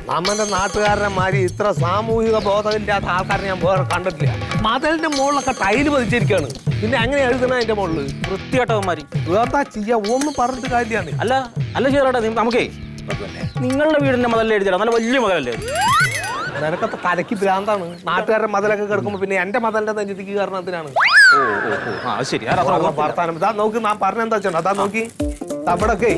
നമ്മുടെ നാട്ടുകാരനെ മാതിരി ഇത്ര സാമൂഹിക ബോധമില്ലാത്ത ആൾക്കാരെ ഞാൻ വേറെ കണ്ടിട്ടില്ല. മതിലിന്റെ മുകളിലൊക്കെ ടൈല് പതിച്ചിരിക്കുകയാണ്. പിന്നെ എങ്ങനെ എഴുതണ അതിന്റെ മുകളിൽ വൃത്തിയാട്ടവന്മാരി വേർതാ ചെയ്യാ ഒന്നും പറഞ്ഞിട്ട് കാര്യമാണ്. അല്ല ചേട്ടാ നമുക്കേ നിങ്ങളുടെ വീടിന്റെ മതല്ലേ എഴുതിയാലോ? നല്ല വലിയ മതലല്ലേ? നിനക്കത്തെ തലയ്ക്ക് ഭ്രാന്താണ്. നാട്ടുകാരുടെ മതിലൊക്കെ കിടക്കുമ്പോ പിന്നെ എന്റെ മതലിന്റെ നെഞ്ചിക്ക് കാരണത്തിനാണ്. ശരി വർത്താനം ഇതാ നോക്ക്. ഞാൻ പറഞ്ഞെന്താ വെച്ചാ അതാ നോക്കി അവിടൊക്കെ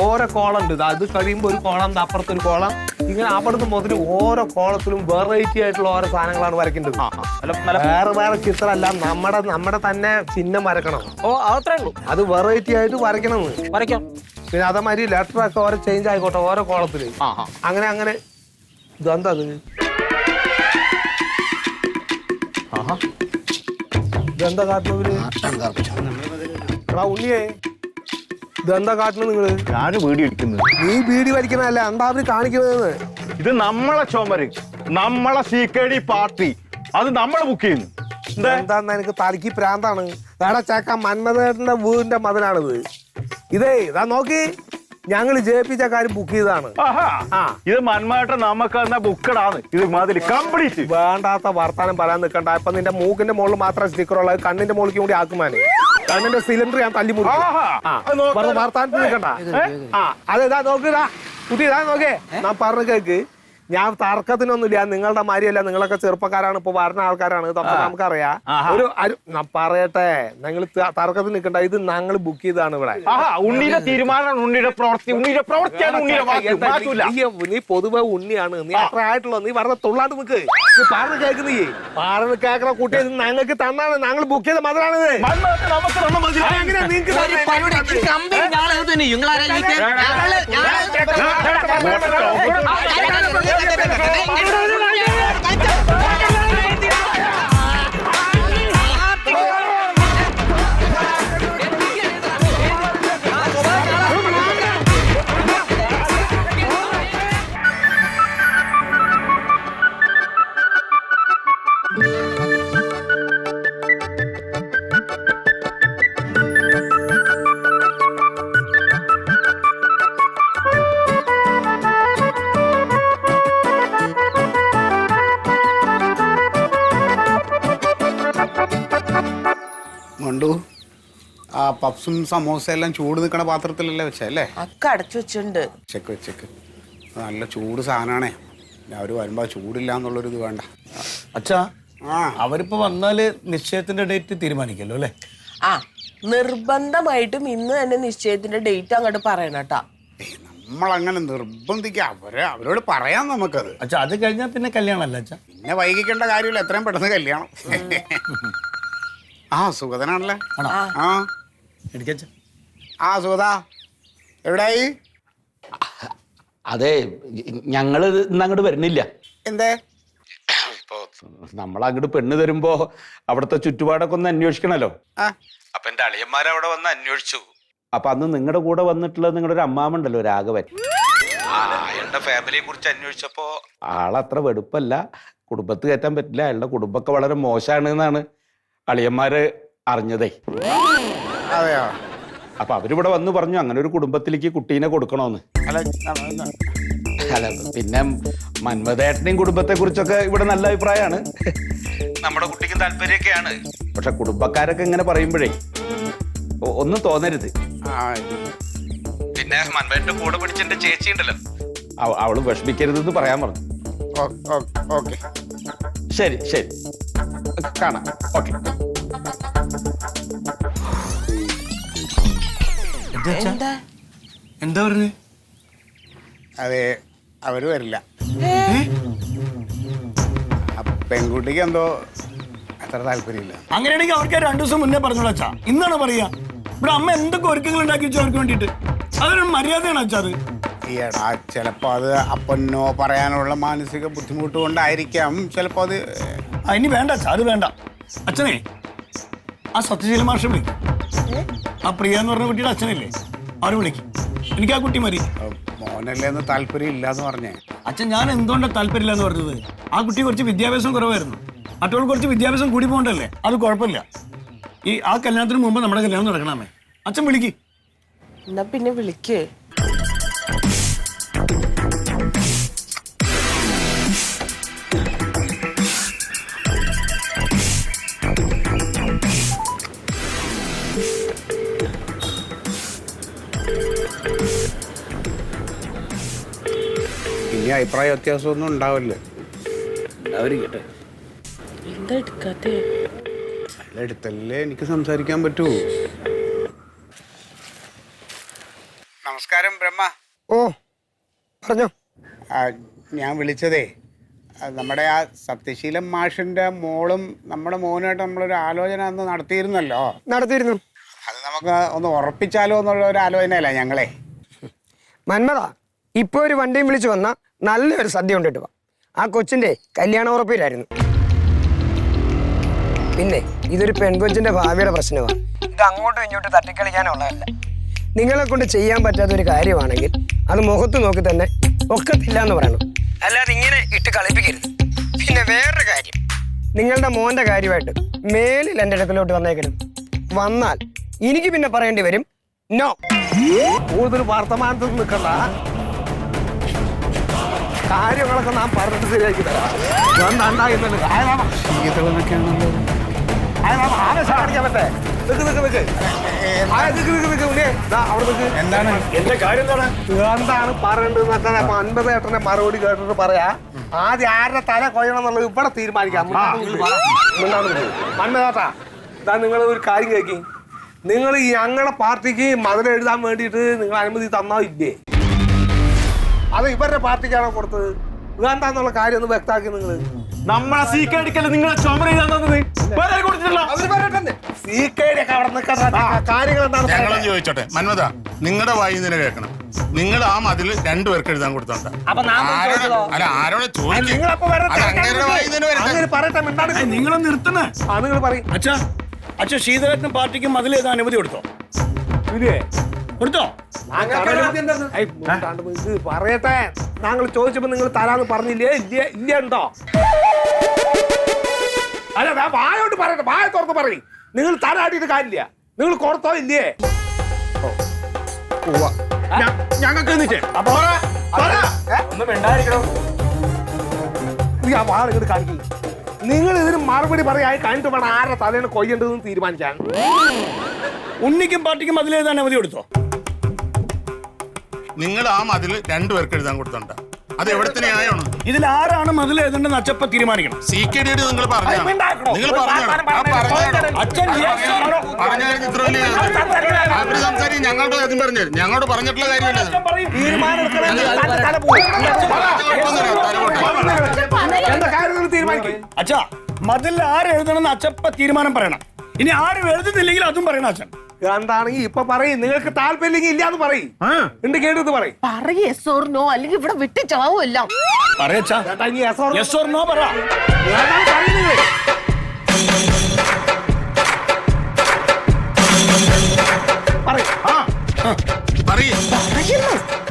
ഓരോ കോളം ഉണ്ട്. അത് കഴിയുമ്പോ ഒരു കോളം, അപ്പുറത്തൊരു കോളം, ഇങ്ങനെ അവിടുന്ന് മുതൽ ഓരോ കോളത്തിലും വെറൈറ്റി ആയിട്ടുള്ള ഓരോ സാധനങ്ങളാണ് വരയ്ക്കേണ്ടത്. വേറെ വേറെ ചിത്രമല്ല, നമ്മുടെ തന്നെ ചിഹ്നം വരക്കണം. അത്രേ ഉള്ളൂ. അത് വെറൈറ്റി ആയിട്ട് വരയ്ക്കണം. വരയ്ക്കാം. പിന്നെ അതേമാതിരി ലെറ്ററൊക്കെ ഓരോ ചേഞ്ച് ആയിക്കോട്ടെ ഓരോ കോളത്തില്. അങ്ങനെ ഇതെന്താ ഇതെന്താ കാട്ടുന്നവര്? ഉണ്ണിയേ ഇതെന്താ കാട്ടുന്നത് നിങ്ങള്? ഞാൻ വീഡിയോ എടുക്കുന്നത്. നീ ബീഡി വലിക്കണല്ല, എന്താ അവര് കാണിക്കുന്നത്? ഇത് നമ്മളെ ചോമര്, നമ്മളെ CKD പാർട്ടി, അത് നമ്മൾ ബുക്ക് ചെയ്യുന്നു. എന്താന്ന് എനിക്ക് തലക്ക് പ്രാന്താണ്. വേറെ ചേക്കാൻ മന്മഥേട്ടന്റെ വീടിന്റെ മതിലാണിത്. ഇതാ നോക്കി, ഞങ്ങള് ജയിപ്പിച്ച കാര്യം ബുക്ക് ചെയ്തതാണ്. ഇത് മന്മേട്ടൻ നമുക്ക് ബുക്കഡാണ്. ഇത് മതില് കംപ്ലീറ്റ്. വേണ്ടാത്ത വർത്താനം പറയാൻ നിൽക്കണ്ട. ഇപ്പൊ നിന്റെ മൂക്കിന്റെ മുകളിൽ മാത്രം സ്റ്റിക്കർ ഉള്ളത്, കണ്ണിന്റെ മുകളിൽ കൂടി ആക്കുമാനെ. കണ്ണിന്റെ സിലിണ്ടർ ഞാൻ തല്ലി മുറിക്കും. വർത്താനത്തിൽ നിൽക്കണ്ട. അതെതാ നോക്കിതാ കുട്ടി, ഇതാ നോക്കേ. ഞാൻ പറഞ്ഞു കേക്ക്, ഞാൻ തർക്കത്തിനൊന്നുമില്ല. നിങ്ങളുടെ മാതിരിയല്ല, നിങ്ങളൊക്കെ ചെറുപ്പക്കാരാണ്, ഇപ്പൊ വരുന്ന ആൾക്കാരാണ്. ഇതൊക്കെ നമുക്കറിയാം. ഞാൻ പറയട്ടെ, നിങ്ങൾ തർക്കത്തിന് നിൽക്കണ്ട. ഇത് ഞങ്ങൾ ബുക്ക് ചെയ്താണ് ഇവിടെ. ഉണ്ണിയുടെ തീരുമാനമാണ്, ഉണ്ണിയുടെ പ്രവൃത്തി, ഉണ്ണിയുടെ പ്രവൃത്തിയാണ്. നീ പൊതുവെ ഉണ്ണിയാണ്. നീ അത്ര ആയിട്ടുള്ളൂ. നീ പറഞ്ഞ തൊള്ളാണ്ട് നിൽക്ക്. നീ പറഞ്ഞു കേക്ക്. നീ പറഞ്ഞു കേക്കണ കുട്ടിയെ ഞങ്ങൾക്ക് തന്നാണ്. ഞങ്ങൾ ബുക്ക് ചെയ്ത മതിലാണിത്. എങ്ങനെയാ നിങ്ങൾക്ക് ആ പപ്സും സമോസ എല്ലാം ചൂട് നിൽക്കണ പാത്രത്തിലല്ലേ വെച്ചല്ലേ? ഒക്കെ അടച്ചു വെച്ചിട്ടുണ്ട്. വെച്ചേക്ക് നല്ല ചൂട് സാധനമാണേ. അവര് വരുമ്പോ ചൂടില്ല എന്നുള്ളൊരു ഇത് വേണ്ട. അച്ഛാ, അവരിപ്പോ വന്നാല് നിശ്ചയത്തിന്റെ ഡേറ്റ് തീരുമാനിക്കല്ലോ അല്ലേ? നിർബന്ധമായിട്ടും ഇന്ന് തന്നെ നിശ്ചയത്തിന്റെ ഡേറ്റ് അങ്ങോട്ട് പറയണം കേട്ടാ. നമ്മളങ്ങനെ നിർബന്ധിക്ക അവരോട് പറയാം നമുക്കത്. അച്ഛാ, അത് കഴിഞ്ഞാൽ പിന്നെ കല്യാണം അല്ല അച്ഛാ? പിന്നെ വൈകിക്കേണ്ട കാര്യമില്ല, എത്രയും പെട്ടെന്ന് കല്യാണം. സുഗതനാണല്ലേ? സുഗത എവിടായി? അതെ, ഞങ്ങള് ഇന്നങ്ങോട്ട് വരുന്നില്ല. എന്തേ? നമ്മളങ്ങോട്ട് പെണ്ണ് തരുമ്പോ അവിടുത്തെ ചുറ്റുപാടൊക്കെ ഒന്ന് അന്വേഷിക്കണല്ലോ. അപ്പൊ എന്റെ അളിയന്മാരവിടെ വന്ന് അന്വേഷിച്ചു. അപ്പൊ അന്ന് നിങ്ങളുടെ കൂടെ വന്നിട്ടുള്ളത് നിങ്ങളുടെ ഒരു അമ്മാമുണ്ടല്ലോ, രാഘവൻ. അയാളുടെ ഫാമിലിയെ കുറിച്ച് അന്വേഷിച്ചപ്പോ ആളത്ര വെടുപ്പല്ല, കുടുംബത്ത് കയറ്റാൻ പറ്റില്ല, അയാളുടെ കുടുംബമൊക്കെ വളരെ മോശമാണ് എന്നാണ് അളിയന്മാര് അറിഞ്ഞതേ. അതെയോ? അപ്പൊ അവരിവിടെ വന്ന് പറഞ്ഞു അങ്ങനെ ഒരു കുടുംബത്തിലേക്ക് കുട്ടീനെ കൊടുക്കണോന്ന്. അല്ല, പിന്നെ മന്മഥേട്ടനെയും കുടുംബത്തെ കുറിച്ചൊക്കെ ഇവിടെ നല്ല അഭിപ്രായമാണ്. നമ്മുടെ കുട്ടിക്കും താല്പര്യമൊക്കെയാണ്. പക്ഷെ കുടുംബക്കാരൊക്കെ ഇങ്ങനെ പറയുമ്പോഴേ ഒന്നും തോന്നരുത്. പിന്നെ മന്മഥേട്ടന്റെ കൂടെ പിടിച്ചെന്റെ ചേച്ചി ഉണ്ടല്ലോ, അവള് വിഷമിക്കരുതെന്ന് പറയാൻ പറഞ്ഞു. ശരി ശരി, കാണാം. ഓക്കെ. എന്താ പറഞ്ഞു? അതെ, അവര് വരില്ല. പെൺകുട്ടിക്ക് എന്തോ അത്ര താല്പര്യമില്ല. അങ്ങനെയാണെങ്കിൽ അവർക്ക് 2 ദിവസം മുന്നേ പറഞ്ഞോളൂ അച്ഛാ. ഇന്നാണ് പറയാ. ഇവിടെ അമ്മ എന്തൊക്കെ ഒരുക്കങ്ങൾ ഉണ്ടാക്കി വെച്ചു അവർക്ക് വേണ്ടിട്ട്. അതൊരു മര്യാദയാണ് അച്ഛാ. അത് ഈടാ, ചിലപ്പോ അത് അപ്പനോ പറയാനുള്ള മാനസിക ബുദ്ധിമുട്ട് കൊണ്ടായിരിക്കാം. ചിലപ്പോ അത് ഇനി വേണ്ട അച്ഛാ, അത് വേണ്ട. അച്ഛനെ ആ സത്യശീല മാഷം വിളിക്കും. ആ പ്രിയ എന്ന് പറഞ്ഞ കുട്ടിയുടെ അച്ഛനല്ലേ, അവരെ വിളിക്കും. എനിക്ക് ആ കുട്ടി മതി. മോനല്ലേന്ന് താല്പര്യം ഇല്ലാന്ന് പറഞ്ഞേ. അച്ഛൻ, ഞാൻ എന്തുകൊണ്ടാണ് താല്പര്യമില്ല എന്ന് പറഞ്ഞത്? ആ കുട്ടി കുറച്ച് വിദ്യാഭ്യാസം കുറവായിരുന്നു. മറ്റവൾ കുറച്ച് വിദ്യാഭ്യാസം കൂടി പോകണ്ടല്ലേ, അത് കുഴപ്പമില്ല. ആ കല്യാണത്തിന് മുമ്പ് നമ്മുടെ കല്യാണം നടക്കണമേ. അച്ഛൻ വിളിക്ക്. എന്നാ പിന്നെ വിളിക്കേ. ഇനി അഭിപ്രായ വ്യത്യാസമൊന്നും ഉണ്ടാവില്ല. ഉണ്ടാവരിക്കട്ടെ. എന്താ എടുക്കാത്തെ? എടുത്തല്ലേ എനിക്ക് സംസാരിക്കാൻ പറ്റൂ. നമസ്കാരം ബ്രഹ്മ. ഓ പറഞ്ഞോ. ഞാൻ വിളിച്ചതേ നമ്മുടെ ആ സത്യശീലൻ മാഷിന്റെ മോളും നമ്മുടെ മോനുമായിട്ട് നമ്മളൊരു ആലോചന അന്ന് നടത്തിയിരുന്നല്ലോ. നടത്തിയിരുന്നു. അത് നമുക്ക് ഒന്ന് ഉറപ്പിച്ചാലോ എന്നുള്ള ഒരു ആലോചനയല്ല ഞങ്ങളെ. മന്മത ഇപ്പോൾ ഒരു വണ്ടിയും വിളിച്ചു വന്ന നല്ലൊരു സദ്യ കൊണ്ടിട്ട് പോവാം. ആ കൊച്ചിന്റെ കല്യാണ ഉറപ്പിലായിരുന്നു. പിന്നെ ഇതൊരു പെൺകൊച്ചിന്റെ ഭാവിയുടെ പ്രശ്നമാണ്. ഇത് അങ്ങോട്ടും ഇങ്ങോട്ടും തട്ടിക്കളിക്കാനുള്ളതല്ല. നിങ്ങളെ കൊണ്ട് ചെയ്യാൻ പറ്റാത്ത ഒരു കാര്യമാണെങ്കിൽ അത് മുഖത്ത് നോക്കി തന്നെ ഒക്കത്തില്ല എന്ന് പറയണം, അല്ലാതെ ഇങ്ങനെ ഇട്ട് കളിപ്പിക്കരുത്. പിന്നെ വേറൊരു കാര്യം, നിങ്ങളുടെ മോന്റെ കാര്യമായിട്ട് മേലിൽ എൻ്റെ അടുക്കലോട്ട് വന്നേക്കരുത്. വന്നാൽ എനിക്ക് പിന്നെ പറയേണ്ടി വരും നോ. കൂടുതൽ വർത്തമാനത്തിൽ നിൽക്കണ്ട, കാര്യങ്ങളൊക്കെ നാം പറഞ്ഞിട്ട് ശരിയാക്കി തരാം. ആവേശം കാണിക്കാൻ പറ്റേ? എന്താണ് എന്റെ കാര്യം എന്താണ്? എന്താണ് പറയേണ്ടതെന്നൊക്കെ 50 ഏട്ടനെ മറുപടി കേട്ടിട്ട് പറയാ. ആദ്യം ആരുടെ തല കൊയ്യണം എന്നുള്ളത് ഇവിടെ തീരുമാനിക്കാം. മന്മതാട്ടാ, ഇതാ നിങ്ങൾ ഒരു കാര്യം കേൾക്കി. നിങ്ങൾ ഈ ഞങ്ങളുടെ പാർട്ടിക്ക് മതിൽ എഴുതാൻ വേണ്ടിയിട്ട് നിങ്ങൾ അനുമതി തന്നോ ഇല്ലേ? അത് ഇവരുടെ പാർട്ടിക്കാണോ കൊടുത്തത്? എന്താന്നുള്ള കാര്യം ഒന്ന് വ്യക്തമാക്കി. നിങ്ങൾ നമ്മളെ സീക്കേടിക്കല്ലേ നിങ്ങളെ ചുമര എഴുതാൻ തന്നത്? വേറെ ആരും കൊടുത്തിട്ടില്ല. കാര്യങ്ങൾ എന്താണ്? ഞങ്ങളൊന്ന് ചോദിച്ചോട്ടെ മന്മത, നിങ്ങളുടെ വായി തന്നെ കേൾക്കണം. നിങ്ങൾ ആ മതിൽ 2 പേർക്ക് എഴുതാൻ കൊടുത്തോണ്ട. അല്ല ആരോടെ ചോദിക്കും? പറയട്ടെ, നിങ്ങളൊന്ന് നിർത്തണേ. നിങ്ങൾ പറയും. അച്ഛാ ശീതളത്തിനും പാർട്ടിക്കും അതിൽ ഏതാ അനുമതി കൊടുത്തോ? കൊടുത്തോ? ഇത് പറയട്ടെ, താങ്കൾ ചോദിച്ചപ്പോ നിങ്ങൾ തരാന്ന് പറഞ്ഞില്ലേ? ഇല്ല ഉണ്ടോ? അല്ല വായോട്ട് പറയട്ടെ, വായ തുറന്ന് പറയും. നിങ്ങൾ തരാട്ടിട്ട് കാര്യമില്ല. നിങ്ങൾ കൊടുത്തോ ഇല്ലേ? ഞങ്ങൾക്ക് കാണിക്കും. നിങ്ങൾ ഇതിന് മറുപടി പറയായി കഴിഞ്ഞിട്ട് വേണം ആരുടെ തലേന്ന് കൊയ്യേണ്ടതെന്ന് തീരുമാനിക്കാൻ. ഉണ്ണിക്കും പാർട്ടിക്കും അതിൽ ഏതാ അനുമതി കൊടുത്തോ? നിങ്ങൾ ആ മതിൽ 2 പേർക്ക് എഴുതാൻ കൊടുത്തോണ്ട. അത് എവിടത്തെ ന്യായമാണ്? ഇതിൽ ആരാണ് മതിൽ ഏതെന്ന് അച്ചപ്പ തീരുമാനിക്കണം. CKD നിങ്ങൾ പറഞ്ഞു. നിങ്ങൾ അവര് സംസാരിക്കും. ഞങ്ങളോട് ആദ്യം പറഞ്ഞു. ഞങ്ങളോട് പറഞ്ഞിട്ടുള്ള കാര്യമല്ല. അച്ഛാ മതിൽ ആര് എഴുതണമെന്ന് അച്ചപ്പ തീരുമാനം പറയണം. ഇനി ആരും എഴുതുന്നില്ലെങ്കിൽ അതും പറയണം അച്ഛൻ. എന്താണെങ്കിൽ ഇപ്പൊ പറയും. നിങ്ങൾക്ക് താല്പര്യം ഇല്ലാന്ന് പറയും. ഉണ്ട് കേട്ടത് പറയും. പറയ് yes or no, അല്ലെങ്കിൽ ഇവിടെ വിട്ട് ചാവും എല്ലാം. പറയച്ചാ yes or no പറ.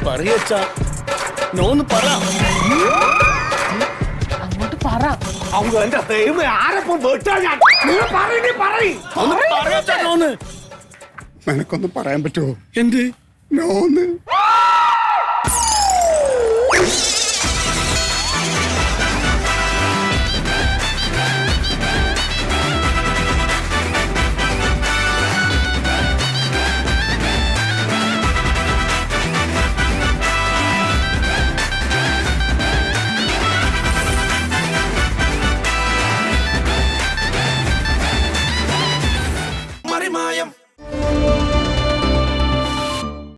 പറയച്ചാ നോന്ന് പറ. അങ്ങോട്ട് പറ. എന്റെ ദൈവം ആരപ്പം വെട്ടാ ഞാൻ. നിങ്ങൾ പറയും. ഒന്ന് പറയച്ചാ നോന്ന്. നിനക്കൊന്ന് പറയാൻ പറ്റുമോ? എന്ത് നോന്ന്?